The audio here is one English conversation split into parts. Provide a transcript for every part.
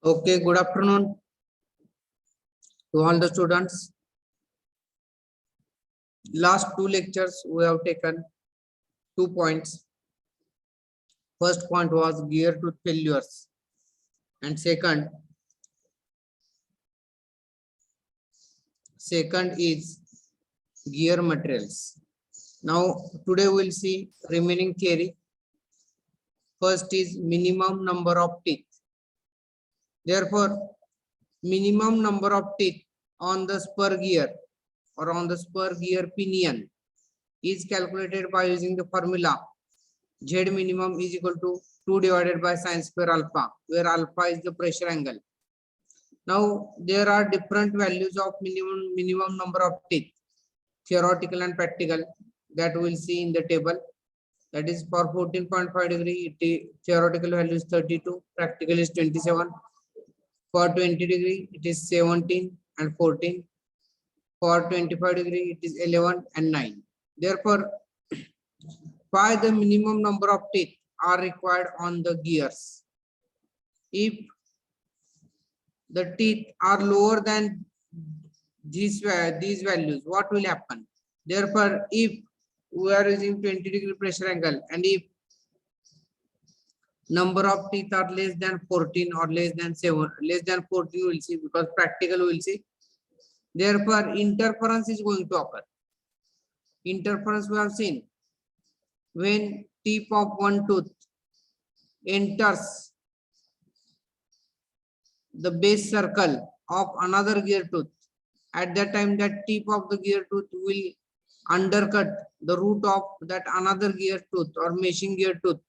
Okay, good afternoon to all the students. Last two lectures we have taken 2 points. First point was gear tooth failures, and second is gear materials. Now today we will see remaining theory. First is minimum number of teeth. Therefore, minimum number of teeth on the spur gear or on the spur gear pinion is calculated by using the formula Z minimum is equal to 2 divided by sin square alpha, where alpha is the pressure angle. Now there are different values of minimum number of teeth, theoretical and practical, that we will see in the table. That is for 14.5 degree, theoretical value is 32, practical is 27. For 20 degree, it is 17 and 14. For 25 degree, it is 11 and 9. Therefore, why the minimum number of teeth are required on the gears? If the teeth are lower than these values, what will happen? Therefore, if we are using 20 degree pressure angle and if number of teeth are less than 14 or less than 7, less than 14 we will see, because practical we will see. Therefore, interference is going to occur. Interference we have seen when tip of one tooth enters the base circle of another gear tooth. At that time, that tip of the gear tooth will undercut the root of that another gear tooth or meshing gear tooth,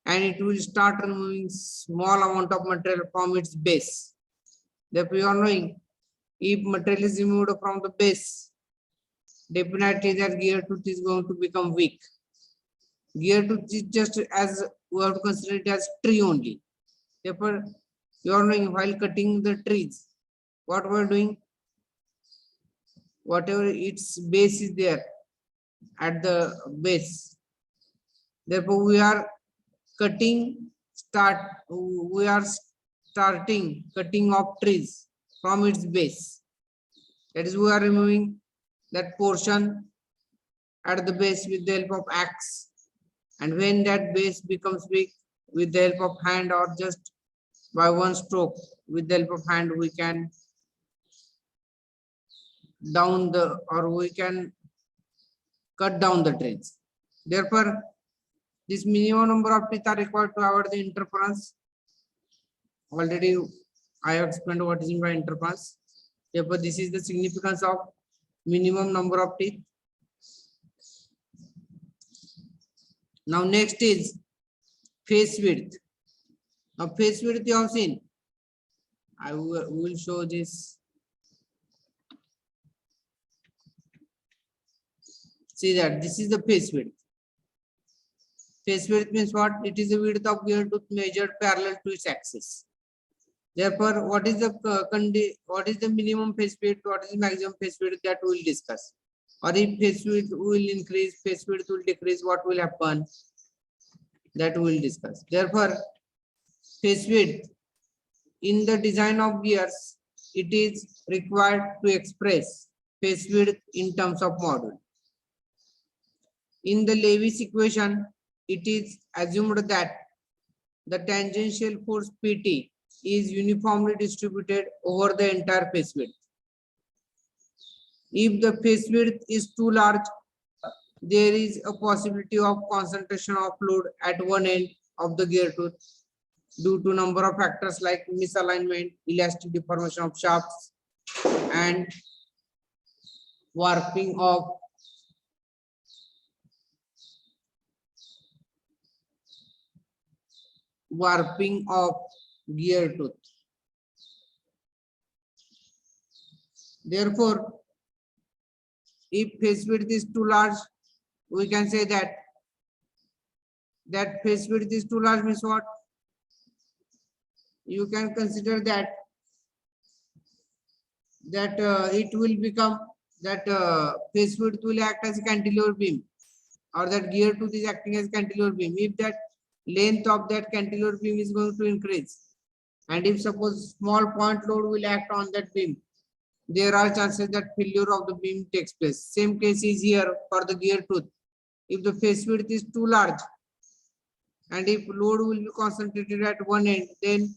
and it will start removing small amount of material from its base. Therefore, you are knowing, if material is removed from the base, definitely that gear tooth is going to become weak. Gear tooth is just as we have to consider it as tree only. Therefore, you are knowing, while cutting the trees, what we are doing, whatever its base is there at the base, therefore we are starting cutting of trees from its base. That is, we are removing that portion at the base with the help of axe, and when that base becomes weak, with the help of hand or just by one stroke with the help of hand, we can cut down the trees. Therefore, this minimum number of teeth are required to avoid the interference. Already I have explained what is meant by interference. Therefore, this is the significance of minimum number of teeth. Now next is face width. Now face width you have seen. I will show this. See that this is the face width. Face width means what? It is the width of gear tooth measured parallel to its axis. Therefore, what is the minimum face width? What is the maximum face width? That we will discuss. Or if face width will increase, face width will decrease, what will happen? That we will discuss. Therefore, face width in the design of gears, it is required to express face width in terms of module. In the Lewis equation, it is assumed that the tangential force PT is uniformly distributed over the entire face width. If the face width is too large, there is a possibility of concentration of load at one end of the gear tooth due to number of factors like misalignment, elastic deformation of shafts, and warping of gear tooth. Therefore, if face width is too large, we can say that face width is too large means what? You can consider that it will become that face width will act as a cantilever beam, or that gear tooth is acting as cantilever beam. If that length of that cantilever beam is going to increase, And if suppose small point load will act on that beam, there are chances that failure of the beam takes place. Same case is here for the gear tooth. If the face width is too large and if load will be concentrated at one end, then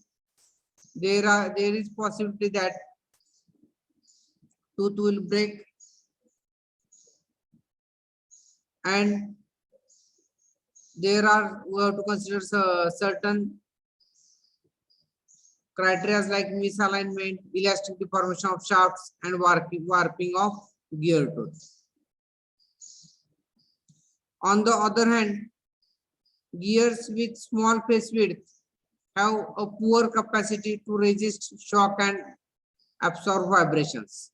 there is possibility that tooth will break, and we have to consider certain criteria like misalignment, elastic deformation of shafts, and warping of gear tooth. On the other hand, gears with small face width have a poor capacity to resist shock and absorb vibrations.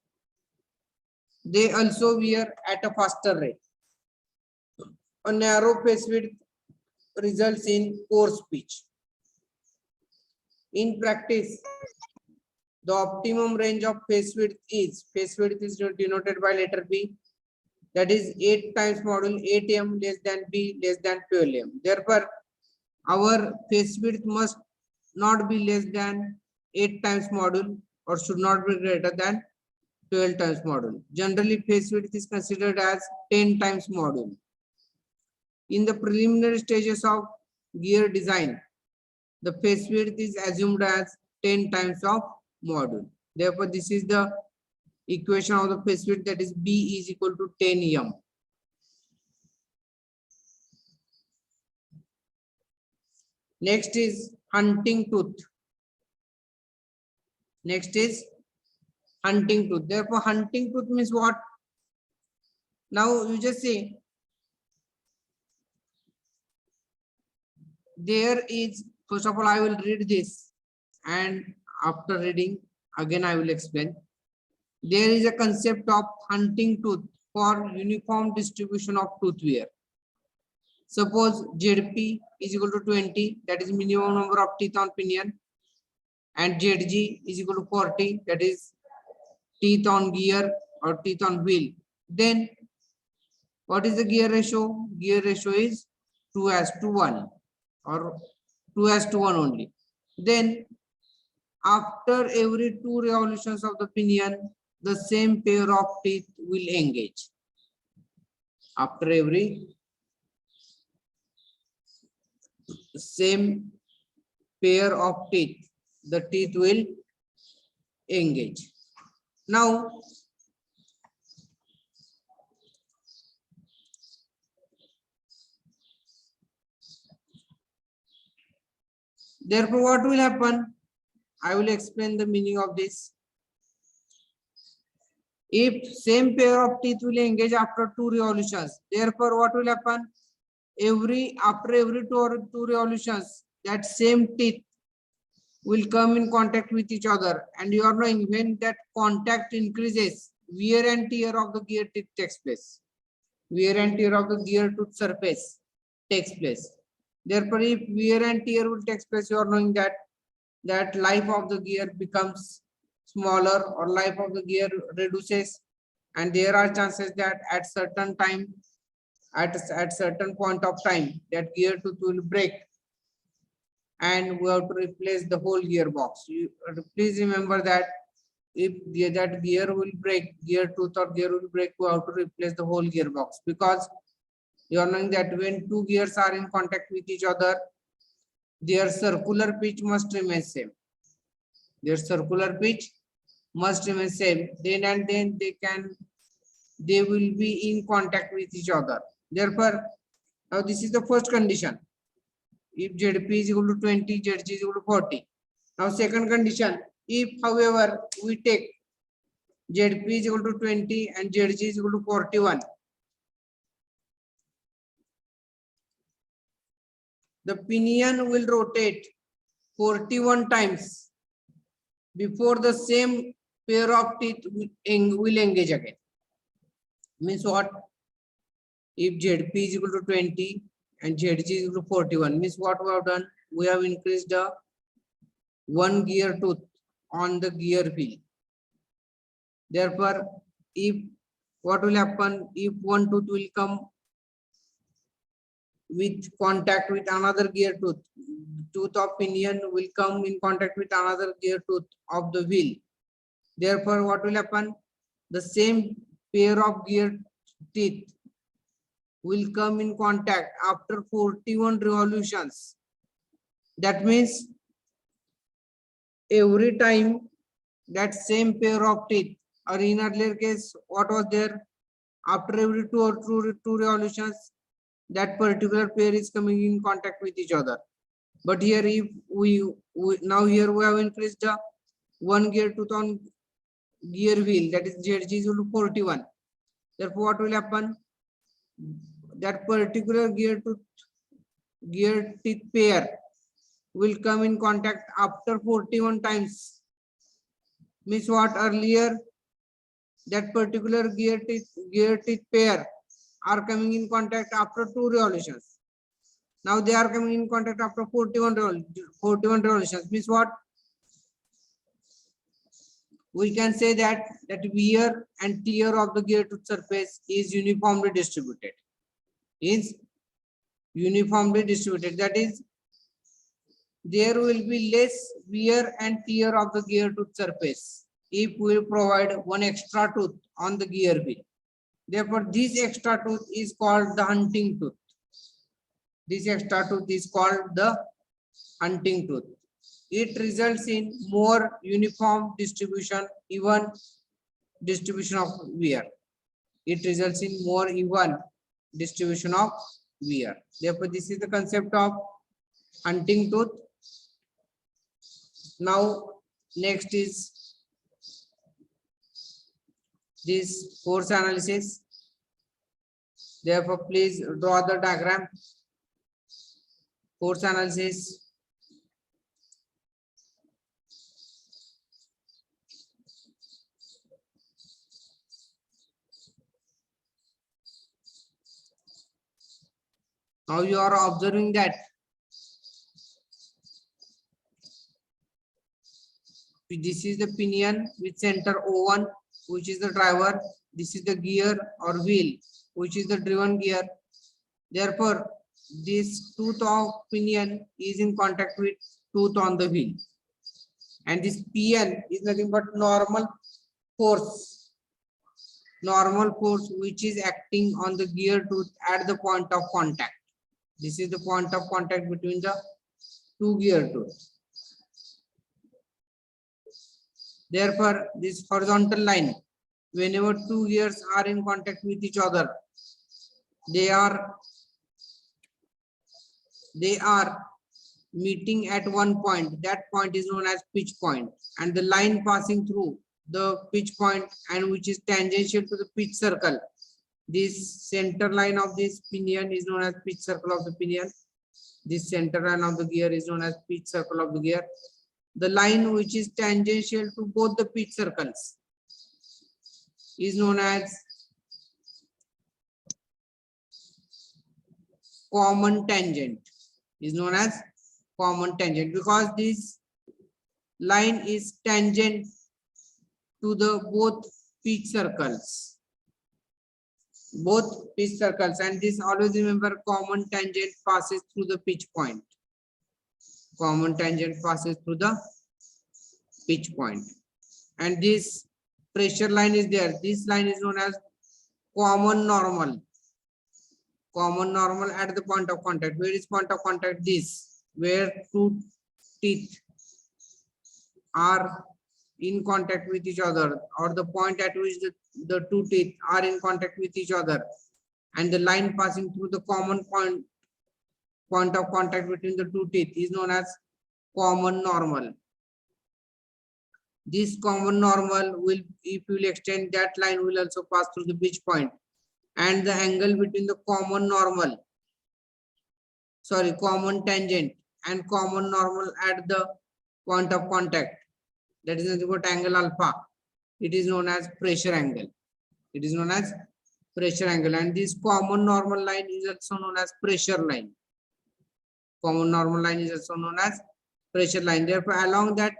They also wear at a faster rate. A narrow face width results in coarse pitch. In practice, the optimum range of face width is denoted by letter B, that is 8 times module 8 m less than B less than 12 m. Therefore, our face width must not be less than 8 times module or should not be greater than 12 times module. Generally, face width is considered as 10 times module. In the preliminary stages of gear design, the face width is assumed as 10 times of module. Therefore, this is the equation of the face width, that is B is equal to 10 m. Next is hunting tooth. Next is hunting tooth. Therefore, hunting tooth means what? Now you just see there is, first of all, I will read this, and after reading again I will explain. There is a concept of hunting tooth for uniform distribution of tooth wear. Suppose ZP is equal to 20, that is minimum number of teeth on pinion, and ZG is equal to 40, that is teeth on gear or teeth on wheel. Then what is the gear ratio? Gear ratio is 2:1 or 2:1 only. Then after every 2 revolutions of the pinion, the same pair of teeth will engage. After every same pair of teeth, the teeth will engage. Now, therefore, what will happen? I will explain the meaning of this. If same pair of teeth will engage after 2 revolutions, therefore what will happen? After every two revolutions, that same teeth will come in contact with each other, and you are knowing when that contact increases, wear and tear of the gear teeth takes place. Wear and tear of the gear tooth surface takes place. Therefore, if wear and tear will take place, you are knowing that life of the gear becomes smaller or life of the gear reduces, and there are chances that at certain time, at certain point of time, that gear tooth will break and we have to replace the whole gearbox. Please remember that if that gear will break, gear tooth or gear will break, we have to replace the whole gearbox, because you are knowing that when two gears are in contact with each other, their circular pitch must remain same. Their circular pitch must remain same. Then and then they will be in contact with each other. Therefore, now this is the first condition. If ZP is equal to 20, ZG is equal to 40. Now second condition, if however we take ZP is equal to 20 and ZG is equal to 41, the pinion will rotate 41 times before the same pair of teeth will engage again. Means what? If ZP is equal to 20 and ZG is equal to 41, means what we have done? We have increased the one gear tooth on the gear wheel. Therefore, if what will happen, if one tooth will come with contact with another gear tooth. Tooth of pinion will come in contact with another gear tooth of the wheel. Therefore, what will happen? The same pair of gear teeth will come in contact after 41 revolutions. That means every time that same pair of teeth, or in earlier case, what was there? After every two revolutions, that particular pair is coming in contact with each other. But here, if we now here we have increased the one gear tooth on gear wheel, that is ZG is equal to 41. Therefore, what will happen? That particular gear teeth pair will come in contact after 41 times. Means what? Earlier that particular gear teeth pair are coming in contact after 2 revolutions. Now they are coming in contact after 41 revolutions. Means what? We can say that wear and tear of the gear tooth surface is uniformly distributed. Is uniformly distributed. That is, there will be less wear and tear of the gear tooth surface if we provide one extra tooth on the gear wheel. Therefore, this extra tooth is called the hunting tooth. This extra tooth is called the hunting tooth. It results in more uniform distribution, even distribution of wear. It results in more even distribution of wear. Therefore, this is the concept of hunting tooth. Now, next is this force analysis. Therefore, please draw the diagram. Force analysis. Now you are observing that this is the pinion with center O1, which is the driver. This is the gear or wheel, which is the driven gear. Therefore, this tooth of pinion is in contact with tooth on the wheel. And this PN is nothing but normal force. Normal force which is acting on the gear tooth at the point of contact. This is the point of contact between the two gear tooths. Therefore, this horizontal line, whenever two gears are in contact with each other, they are meeting at one point. That point is known as pitch point, and the line passing through the pitch point and which is tangential to the pitch circle. This center line of this pinion is known as pitch circle of the pinion. This center line of the gear is known as pitch circle of the gear. The line which is tangential to both the pitch circles is known as common tangent. Is known as common tangent because this line is tangent to the both pitch circles. Both pitch circles, and this always remember common tangent passes through the pitch point. Common tangent passes through the pitch point. And this pressure line is there. This line is known as common normal. Common normal at the point of contact. Where is point of contact? This, where two teeth are in contact with each other, or the point at which the two teeth are in contact with each other, and the line passing through the common point of contact between the two teeth is known as common normal. This common normal will, if you will extend that line, will also pass through the pitch point, and the angle between the common tangent and common normal at the point of contact, that is nothing but angle alpha. It is known as pressure angle. It is known as pressure angle, and this common normal line is also known as pressure line. Common normal line is also known as pressure line. Therefore, along that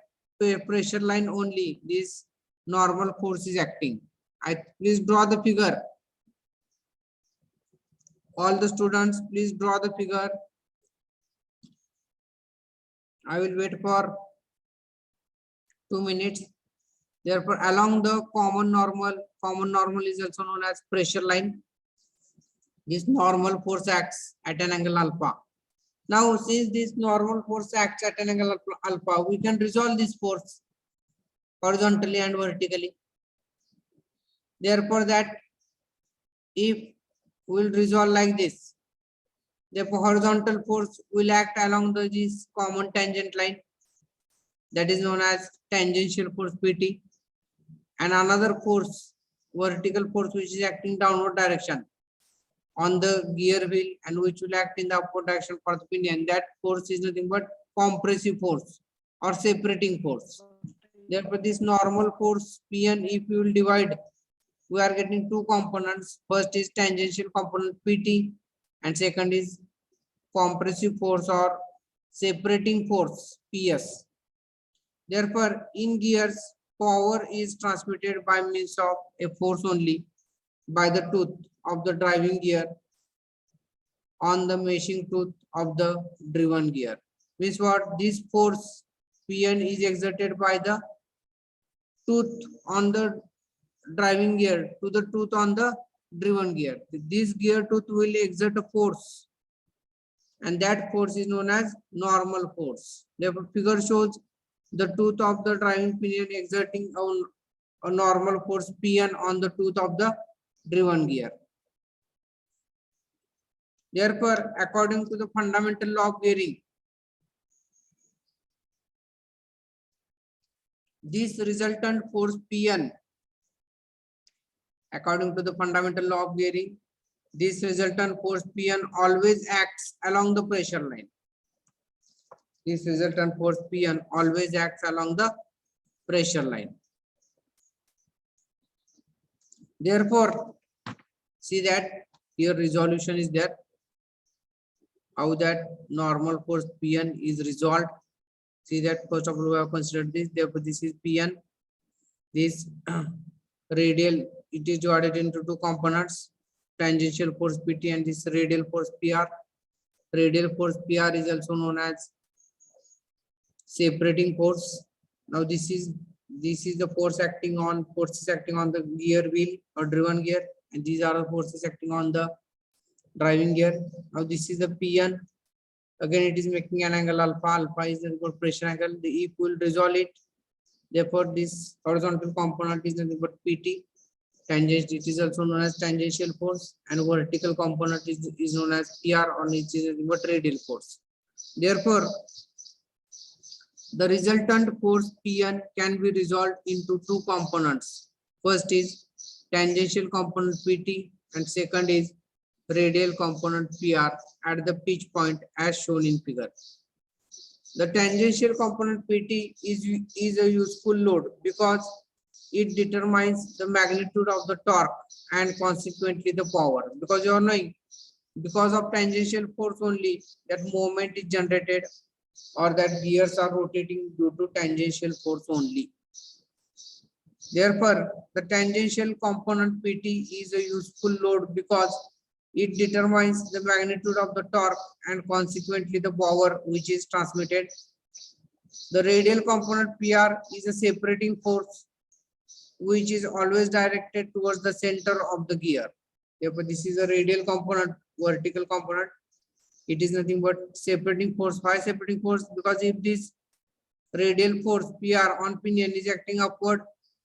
pressure line only, this normal force is acting. Please draw the figure All the students, please draw the figure. I will wait for 2 minutes. Therefore, along the common normal is also known as pressure line. This normal force acts at an angle alpha. Now, since this normal force acts at an angle alpha, we can resolve this force horizontally and vertically. Therefore, that if we will resolve like this, the horizontal force will act along this common tangent line, that is known as tangential force Pt, and another force, vertical force, which is acting downward direction on the gear wheel and which will act in the upward direction for the pinion. That force is nothing but compressive force or separating force. Therefore, this normal force Pn, if you will divide, we are getting two components. First is tangential component Pt and second is compressive force or separating force Ps. Therefore, in gears, power is transmitted by means of a force only by the tooth of the driving gear on the meshing tooth of the driven gear. Means what? This force Pn is exerted by the tooth on the driving gear to the tooth on the driven gear. This gear tooth will exert a force, and that force is known as normal force. Therefore, figure shows the tooth of the driving pinion exerting a normal force Pn on the tooth of the driven gear. Therefore, according to the fundamental law of gearing, this resultant force Pn, according to the fundamental law of gearing, this resultant force Pn always acts along the pressure line. This resultant force Pn always acts along the pressure line. Therefore, see that here resolution is there. How that normal force Pn is resolved. See that first of all we have considered this. Therefore, this is Pn. This radial, it is divided into two components: tangential force Pt and this radial force Pr. Radial force Pr is also known as separating force. Now this is the forces acting on the gear wheel or driven gear, and these are the forces acting on the driving gear. Now this is the Pn. Again, it is making an angle alpha. Alpha is the pressure angle. If we will resolve it, therefore this horizontal component is nothing but Pt. Tangent, it is also known as tangential force, and vertical component is known as Pr, on which is nothing but radial force. Therefore, the resultant force Pn can be resolved into two components. First is tangential component Pt and second is radial component Pr at the pitch point as shown in figure. The tangential component Pt is a useful load because it determines the magnitude of the torque and consequently the power. Because you are knowing, because of tangential force only, that movement is generated or that gears are rotating due to tangential force only. Therefore, the tangential component Pt is a useful load because it determines the magnitude of the torque and consequently the power which is transmitted. The radial component Pr is a separating force which is always directed towards the center of the gear. Therefore, this is a radial component, vertical component. It is nothing but separating force. Why separating force? Because if this radial force Pr on pinion is acting upward,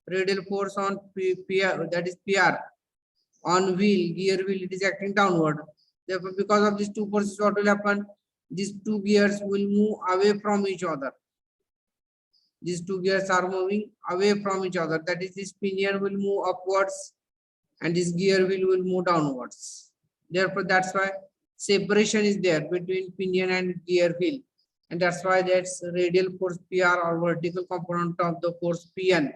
radial force on Pr, that is Pr, on wheel, gear wheel, it is acting downward. Therefore, because of these two forces, what will happen? These two gears will move away from each other. These two gears are moving away from each other. That is, this pinion will move upwards and this gear wheel will move downwards. Therefore, that's why separation is there between pinion and gear wheel. And that's why that's radial force Pr or vertical component of the force Pn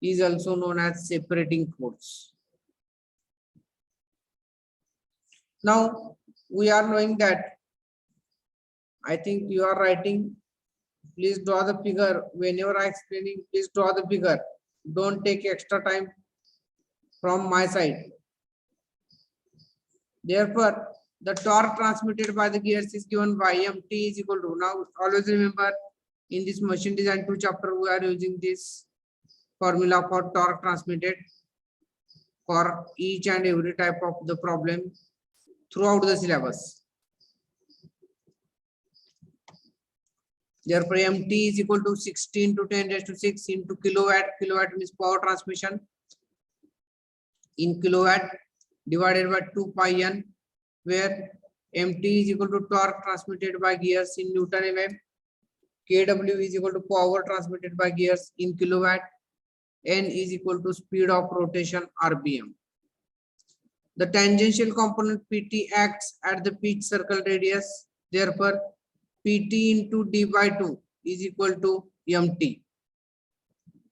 is also known as separating force. Now, we are knowing that, I think you are writing, please draw the figure. Whenever I explaining, please draw the figure. Don't take extra time from my side. Therefore, The torque transmitted by the gears is given by mt is equal to, now always remember in this machine design 2 chapter we are using this formula for torque transmitted for each and every type of the problem throughout the syllabus. Therefore, mt is equal to 16 to 10 raised to 6 into kilowatt. Kilowatt means power transmission in kilowatt divided by 2 pi n, where mt is equal to torque transmitted by gears in Newton mm. Kw is equal to power transmitted by gears in kilowatt. N is equal to speed of rotation rpm. The tangential component pt acts at the pitch circle radius. Therefore, pt into d by 2 is equal to mt,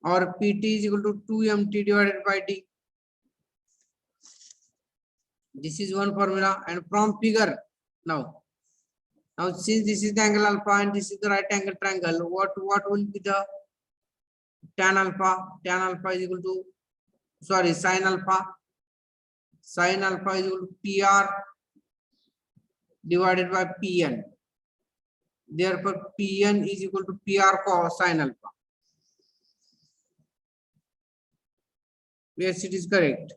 or pt is equal to 2 mt divided by d. This is one formula, and from figure now since this is the angle alpha and this is the right angle triangle, what will be the tan alpha? Tan alpha is equal to, sorry, sin alpha. Sin alpha is equal to PR divided by PN. Therefore, PN is equal to PR cos sin alpha. Yes, it is correct.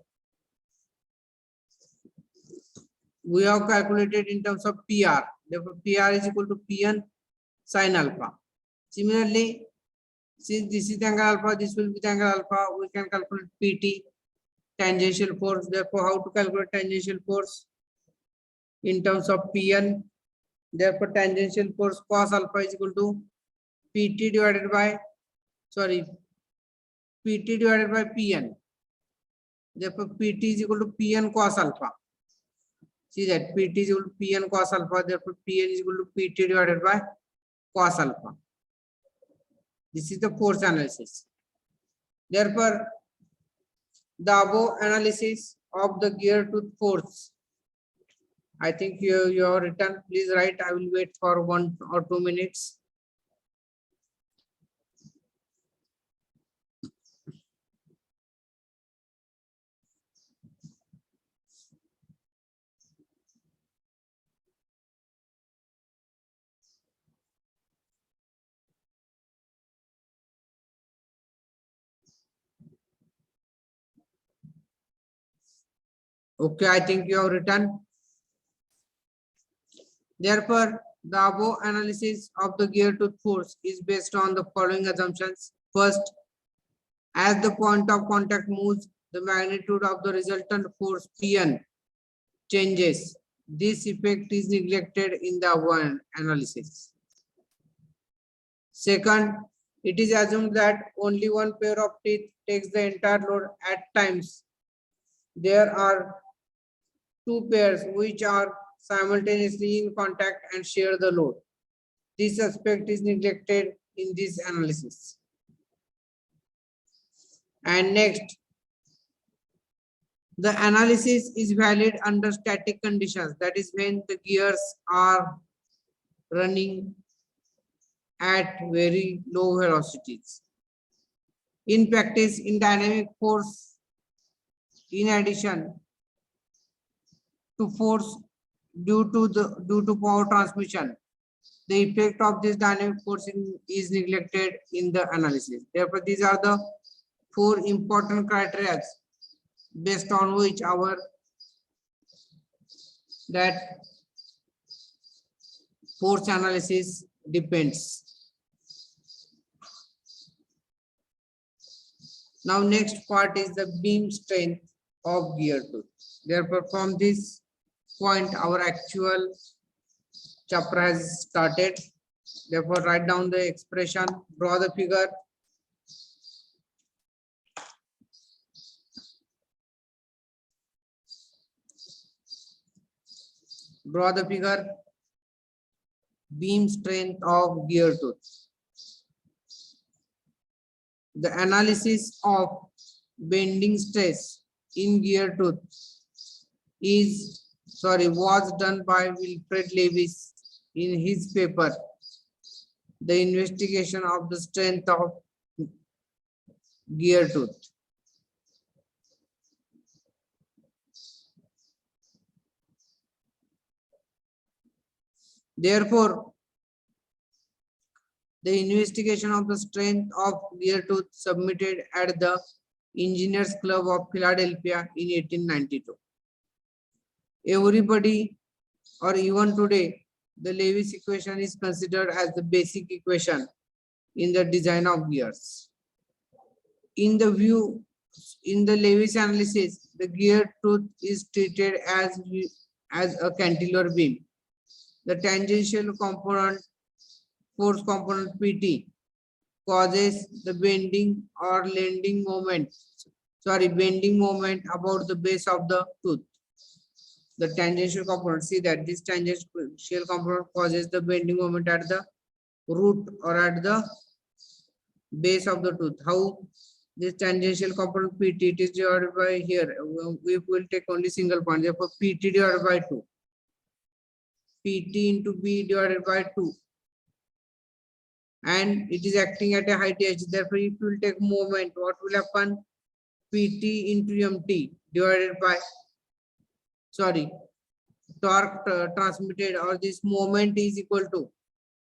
We have calculated in terms of PR. Therefore, PR is equal to PN sin alpha. Similarly, since this is the angle alpha, this will be the angle alpha, we can calculate PT, tangential force. Therefore, how to calculate tangential force? In terms of Pn. Therefore, tangential force cos alpha is equal to PT divided by, sorry, PT divided by Pn. Therefore, PT is equal to Pn cos alpha. See that PT is equal to Pn cos alpha. Therefore, Pn is equal to PT divided by cos alpha. This is the force analysis. Therefore, the above analysis of the gear tooth force, I think you have written. Please write. I will wait for 1 or 2 minutes. Okay, I think you have written. Therefore, the above analysis of the gear tooth force is based on the following assumptions. First, as the point of contact moves, the magnitude of the resultant force Pn changes. This effect is neglected in the above analysis. Second, it is assumed that only one pair of teeth takes the entire load at times. There are 2 pairs which are simultaneously in contact and share the load. This aspect is neglected in this analysis. And next, the analysis is valid under static conditions. That is when the gears are running at very low velocities. In practice, in dynamic force, in addition to force due to power transmission, the effect of this dynamic force is neglected in the analysis. Therefore, these are the 4 important criteria based on which our that force analysis depends. Now, next part is the beam strength of gear tooth. Therefore, from this point, our actual chapter has started. Therefore, write down the expression, draw the figure. Draw the figure, beam strength of gear tooth. The analysis of bending stress in gear tooth was done by Wilfred Lewis in his paper, The Investigation of the Strength of Gear Tooth. Therefore, the investigation of the strength of gear tooth submitted at the Engineers Club of Philadelphia in 1892. Everybody, or even today, the Lewis equation is considered as the basic equation in the design of gears. In the Lewis analysis, the gear tooth is treated as a cantilever beam. The tangential component, force component PT, causes the bending or bending moment about the base of the tooth. The tangential component, see that this tangential component causes the bending moment at the root or at the base of the tooth. How? This tangential component PT, it is divided by here. We will take only single point. Therefore, PT divided by 2. PT into B divided by 2. And it is acting at a height h. Therefore, if you will take moment, what will happen? PT into MT divided by, torque transmitted, or this moment is equal to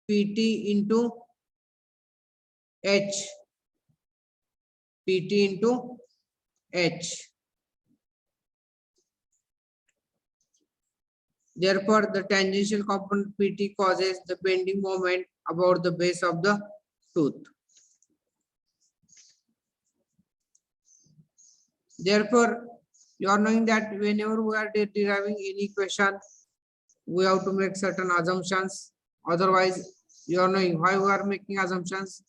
PT into H. PT into H. Therefore, the tangential component PT causes the bending moment about the base of the tooth. Therefore, you are knowing that whenever we are deriving any equation, we have to make certain assumptions. Otherwise, you are knowing why we are making assumptions.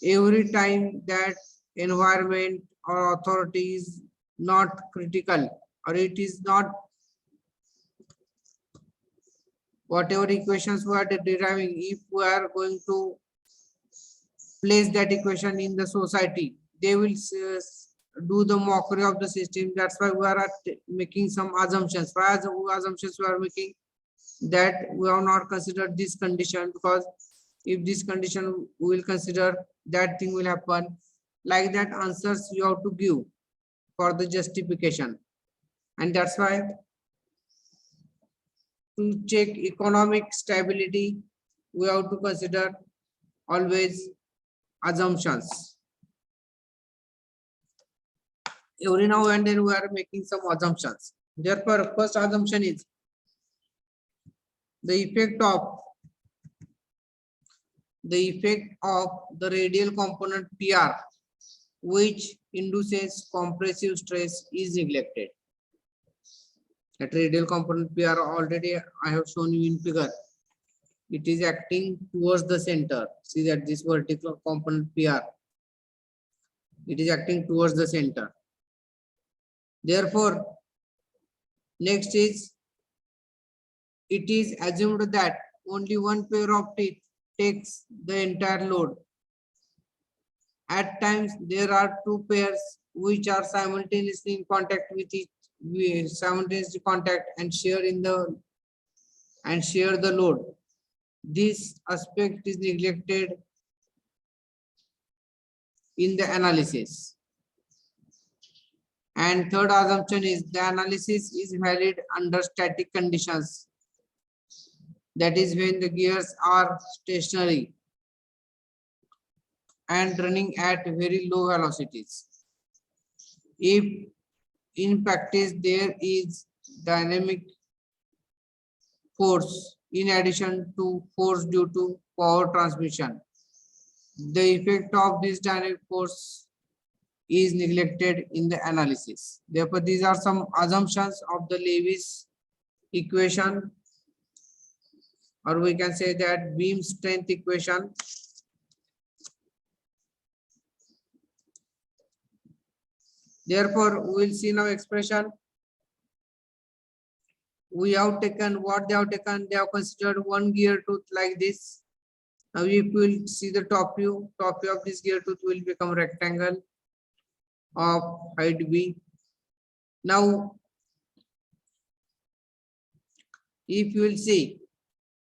Every time that environment or authority is not critical, or it is not, whatever equations we are deriving, if we are going to place that equation in the society, they will do the mockery of the system. That's why we are making some assumptions. Why assumptions we are making? That we have not considered this condition, because if this condition we will consider, that thing will happen. Like that, answers you have to give for the justification. And that's why, to check economic stability, we have to consider always assumptions. Every now and then we are making some assumptions. Therefore, first assumption is the effect of the radial component PR, which induces compressive stress, is neglected. That radial component PR already I have shown you in figure. It is acting towards the center. See that this vertical component PR, it is acting towards the center. Therefore, next is, it is assumed that only one pair of teeth takes the entire load. At times, there are two pairs which are simultaneously in contact with each, and share the load. This aspect is neglected in the analysis. And third assumption is the analysis is valid under static conditions. That is when the gears are stationary and running at very low velocities. If in practice there is dynamic force in addition to force due to power transmission, the effect of this dynamic force is neglected in the analysis. Therefore, these are some assumptions of the Lewis equation, or we can say that beam strength equation. Therefore, we will see now expression. We have taken what they have taken. They have considered one gear tooth like this. Now, if we will see the top view of this gear tooth will become rectangle of height B. Now, if you will see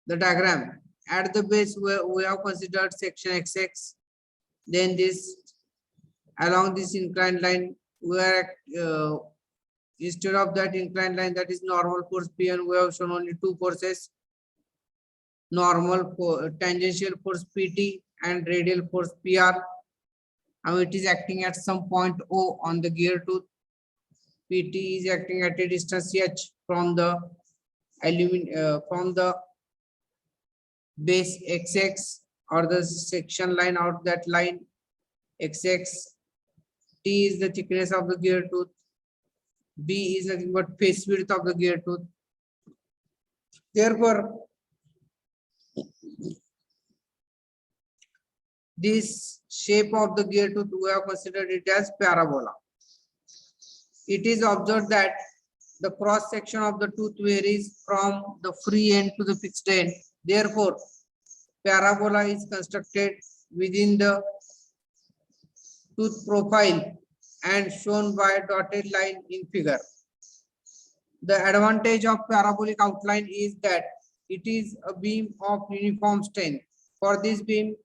the diagram, at the base we have considered section XX. Then this, along this inclined line, we are instead of that inclined line, that is normal force P, and we have shown only two forces. tangential force PT and radial force PR. Now it is acting at some point O on the gear tooth. PT is acting at a distance h from the base XX or the section line out that line XX. T is the thickness of the gear tooth. B is nothing but face width of the gear tooth. Therefore, this shape of the gear tooth, we have considered it as parabola. It is observed that the cross section of the tooth varies from the free end to the fixed end. Therefore, parabola is constructed within the tooth profile and shown by a dotted line in figure. The advantage of parabolic outline is that it is a beam of uniform strength. For this beam,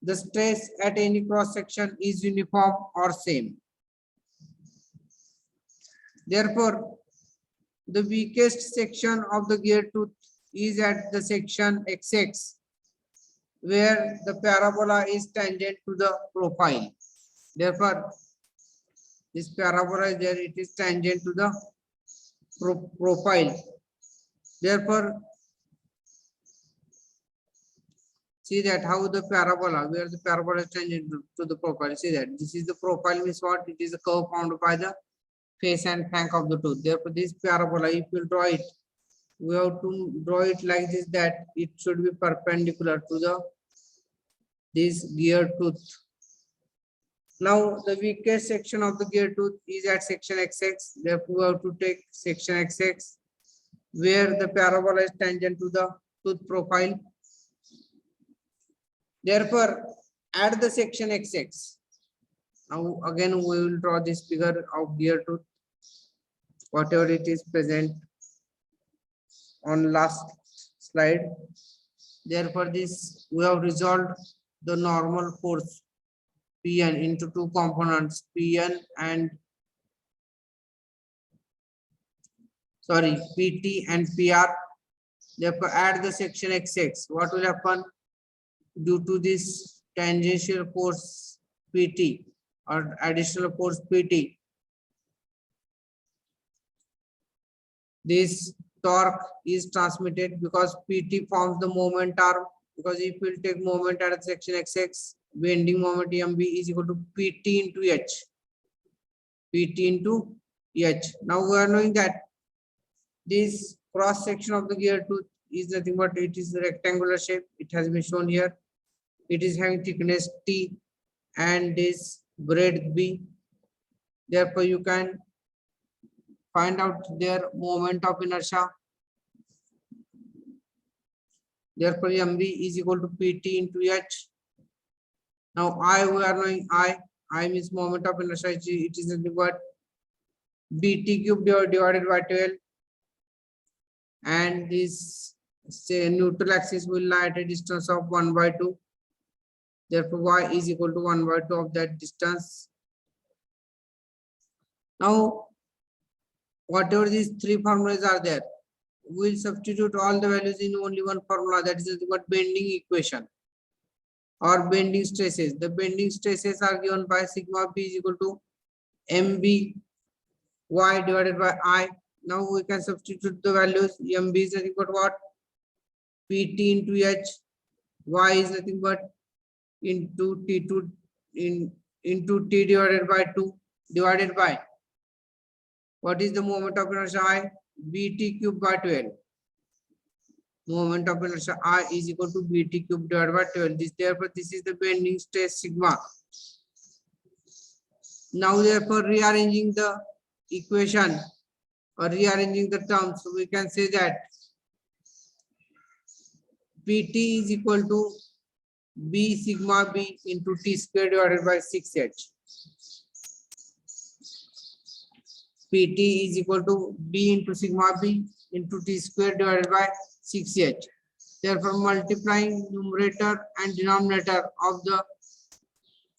the stress at any cross section is uniform or same. Therefore, the weakest section of the gear tooth is at the section XX, where the parabola is tangent to the profile. Therefore, this parabola is there, it is tangent to the profile. Therefore, see that how the parabola, where the parabola is tangent to the profile. See that this is the profile, means what? It is a curve formed by the face and flank of the tooth. Therefore, this parabola, if you draw it, we have to draw it like this, that it should be perpendicular to this gear tooth. Now, the weakest section of the gear tooth is at section XX. Therefore, we have to take section XX, where the parabola is tangent to the tooth profile. Therefore, at the section XX, now again we will draw this figure of gear tooth, whatever it is present on last slide. Therefore, this we have resolved the normal force Pn into two components, PT and PR. Therefore, at the section XX, what will happen? Due to this tangential force PT or additional force PT, this torque is transmitted because PT forms the moment arm. Because if we take moment at section XX, bending moment MB is equal to PT into H. PT into H. Now we are knowing that this cross section of the gear tooth is nothing but it is a rectangular shape. It has been shown here. It is having thickness T and this breadth B. Therefore, you can find out their moment of inertia. Therefore, MB is equal to PT into H. Now, I, we are knowing I means moment of inertia. It is nothing but BT cube divided by 12. And this neutral axis will lie at a distance of 1/2. Therefore, y is equal to 1/2 of that distance. Now, whatever these three formulas are there, we'll substitute all the values in only one formula, that is what bending equation or bending stresses. The bending stresses are given by sigma b is equal to mb y divided by I. Now we can substitute the values. Mb is nothing but what? Pt into H. Y is nothing but into T2 into T divided by 2 divided by what is the moment of inertia I? Bt cube by 12. Moment of inertia I is equal to Bt cube divided by 12. Therefore, this is the bending stress sigma. Now, therefore, rearranging the equation or rearranging the terms, so we can say that Pt is equal to B sigma B into T square divided by 6H. Pt is equal to B into sigma B into T square divided by 6H. Therefore, multiplying numerator and denominator of the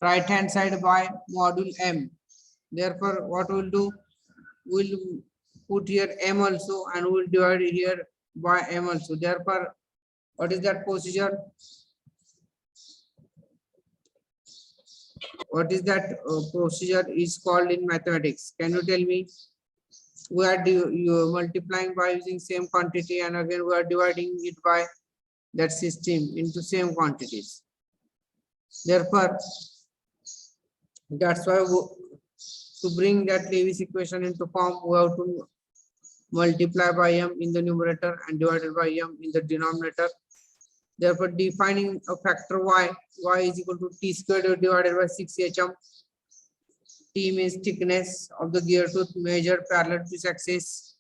right hand side by module M. Therefore, what we'll do, we'll put here M also and we'll divide here by M also. Therefore, What is that procedure? What is that procedure is called in mathematics? Can you tell me? We are you multiplying by using same quantity, and again we are dividing it by that system into same quantities. Therefore, that's why to bring that Lewis equation into form, we have to multiply by m in the numerator and divided by m in the denominator. Therefore, defining a factor y is equal to t squared divided by 6hm. T means thickness of the gear tooth measured parallel to its axis.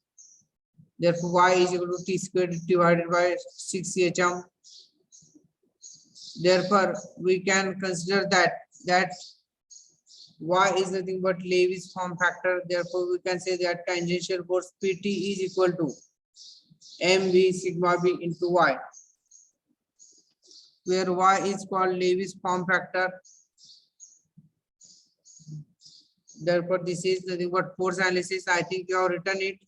Therefore, y is equal to t squared divided by 6hm. Therefore, we can consider that y is nothing but Lewis form factor. Therefore, we can say that tangential force Pt is equal to mv sigma b into y, where y is called Lewis form factor. Therefore, this is nothing but force analysis. I think you have written it.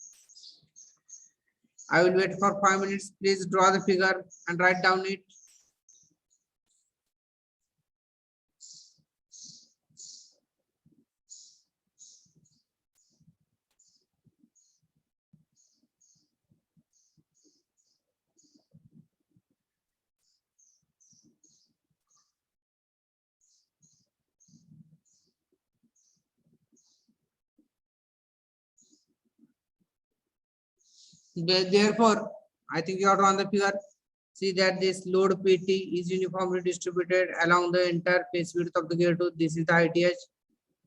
I will wait for 5 minutes. Please draw the figure and write down it. Therefore, I think you have drawn the figure. See that this load PT is uniformly distributed along the entire face width of the gear tooth. This is the ITH.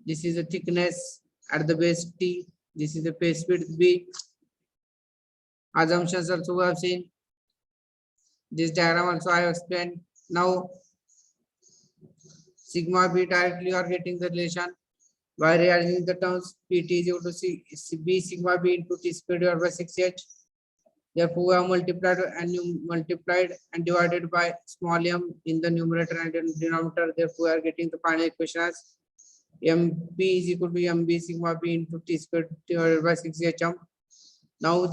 This is the thickness at the base T. This is the face width B. Assumptions also we have seen. This diagram also I have explained. Now, sigma B directly you are getting the relation by rearranging the terms. PT is equal to B sigma B into T squared divided by 6H. Therefore, we have multiplied and divided by small m in the numerator and denominator. Therefore, we are getting the final equation as mp is equal to mb sigma b into T squared divided by 6hm. Now,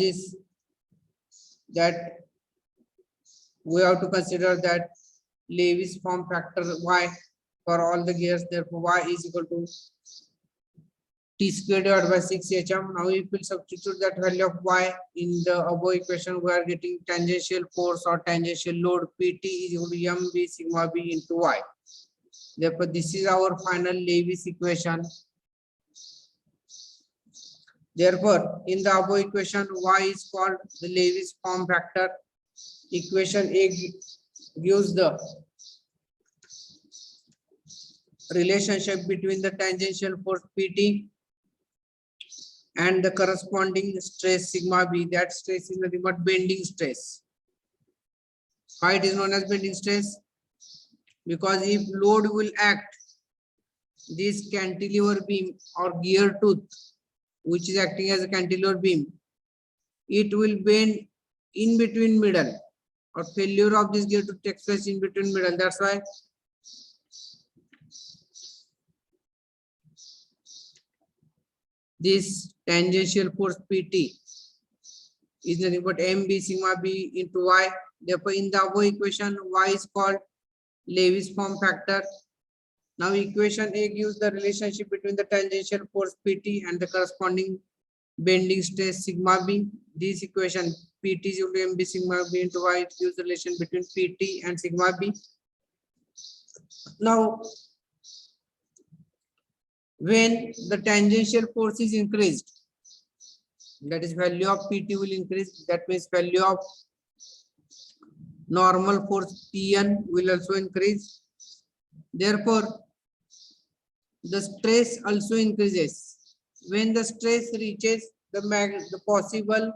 that we have to consider that Lewis form factor y for all the gears. Therefore, y is equal to T squared divided by 6hm. Now, if we substitute that value of y in the above equation, we are getting tangential force or tangential load Pt is equal to mb sigma b into y. Therefore, this is our final Lewis equation. Therefore, in the above equation, y is called the Lewis form factor. Equation A gives the relationship between the tangential force Pt and the corresponding stress sigma b. That stress is nothing but bending stress. Why it is known as bending stress? Because if load will act, this cantilever beam or gear tooth, which is acting as a cantilever beam, it will bend in between middle, or failure of this gear tooth takes place in between middle. That's why this tangential force Pt is nothing but mb sigma b into y. Therefore, in the above equation, y is called Lewis form factor. Now, equation A gives the relationship between the tangential force Pt and the corresponding bending stress sigma b. This equation Pt is equal to mb sigma b into y. It gives the relation between Pt and sigma b. Now, when the tangential force is increased, that is value of Pt will increase. That means value of normal force Tn will also increase. Therefore, the stress also increases. When the stress reaches the possible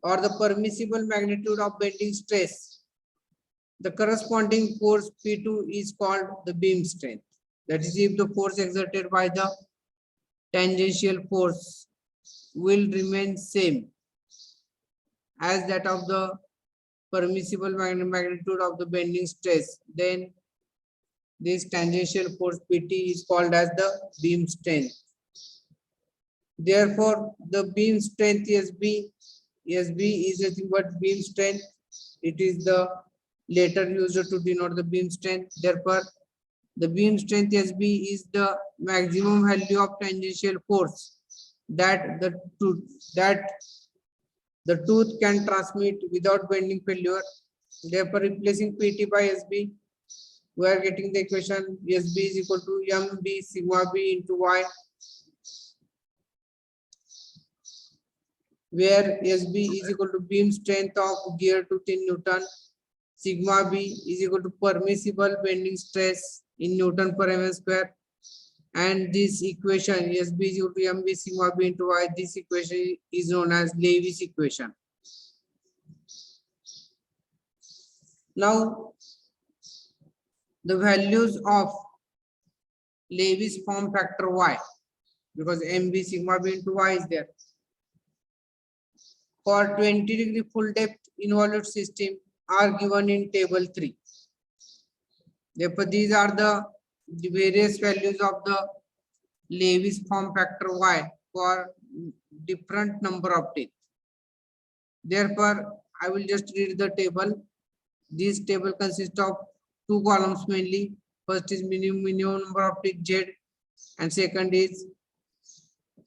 or the permissible magnitude of bending stress, the corresponding force P2 is called the beam strength. That is, if the force exerted by the tangential force will remain same as that of the permissible magnitude of the bending stress, then this tangential force Pt is called as the beam strength. Therefore, the beam strength SB is nothing but beam strength. It is the later used to denote the beam strength. Therefore, the beam strength SB is the maximum value of tangential force that the tooth can transmit without bending failure. Therefore, replacing PT by SB, we are getting the equation SB is equal to MB sigma B into Y, where SB is equal to beam strength of gear tooth in Newton, sigma B is equal to permissible bending stress in Newton per mm square, and this equation SB is equal to MB sigma B into Y, this equation is known as Lewis equation. Now, the values of Lewis form factor Y, because MB sigma B into Y is there. For 20-degree full depth involute system are given in table 3. Therefore, these are the various values of the Lewis form factor Y for different number of teeth. Therefore, I will just read the table. This table consists of 2 columns mainly. First is minimum number of teeth Z, and second is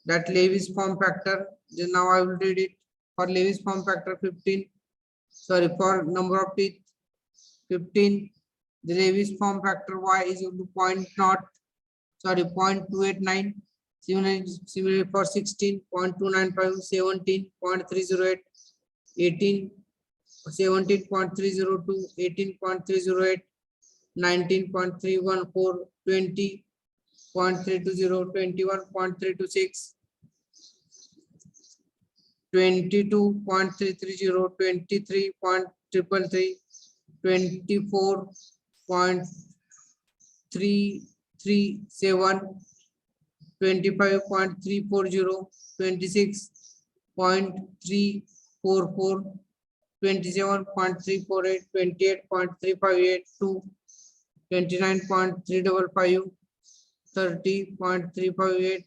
that Lewis form factor. Then now I will read it. For Lewis form factor 15, sorry, for number of teeth 15, the Lewis form factor Y is equal to 0.289. Similarly for 16, 0.295, 17, 0.308, 18, 17.302, 18.308, 19.314, 20.320, 21.326, 22.330, 23.333, 24.337, 25.340, 26.344, 27.348, 28.358, 29.355, 30.358,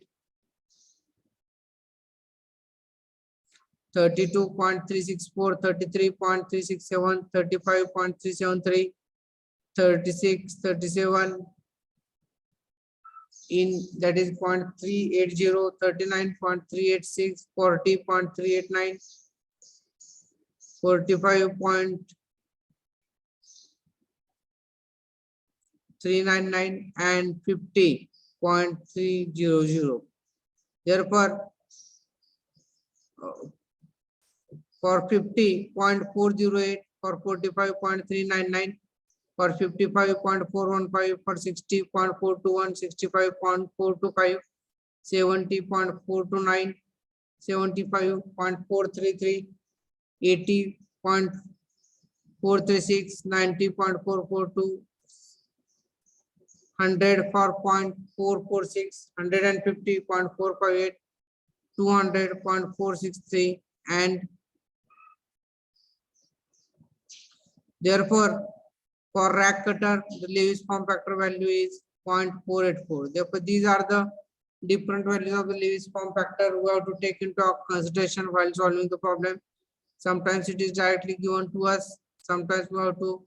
32.364, 33.367, 35.373, 36, 37, in that is 0.380, 39.386, 40.389, 45.399, and 50.300. Therefore, for 50.408, for 45.399, for 55.415, for 60.421, 65.425, 70.429, 75.433, 80.436, 90.442, 100 for 0.446, 150.458, 200.463, and therefore for rack cutter the Lewis form factor value is 0.484. Therefore, these are the different values of the Lewis form factor we have to take into consideration while solving the problem. Sometimes it is directly given to us, sometimes we have to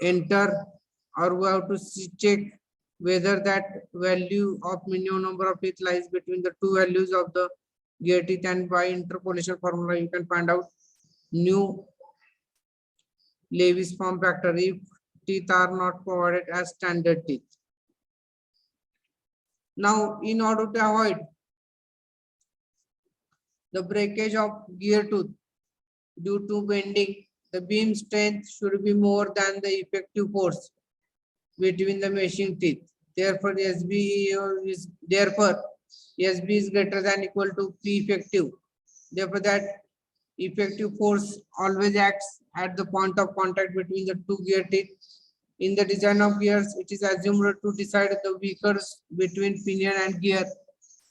enter, or we have to check whether that value of minimum number of teeth lies between the two values of the gear teeth, and by interpolation formula you can find out new Lewis form factor if teeth are not provided as standard teeth. Now, in order to avoid the breakage of gear tooth due to bending, the beam strength should be more than the effective force between the meshing teeth. Therefore, SB is greater than equal to P effective. Therefore, that effective force always acts at the point of contact between the two gear teeth. In the design of gears, it is assumed to decide the weakers between pinion and gear.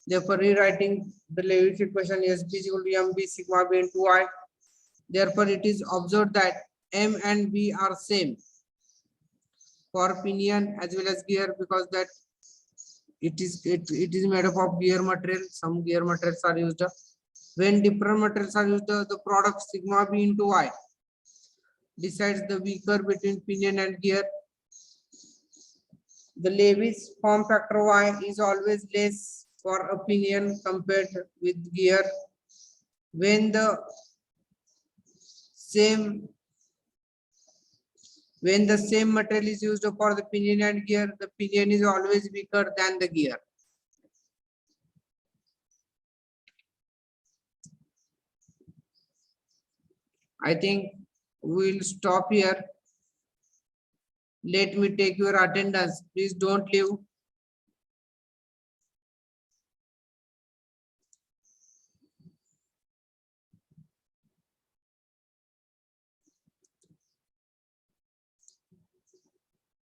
Therefore, rewriting the Lewis equation SB is equal to MB sigma B into Y. Therefore, it is observed that M and B are same for pinion as well as gear, because that it is made up of gear material. Some gear materials are used. When different materials are used, the product sigma B into Y decides the weaker between pinion and gear. The Lewis form factor Y is always less for a pinion compared with gear. When the same material is used for the pinion and gear, the pinion is always weaker than the gear. I think we'll stop here. Let me take your attendance. Please don't leave.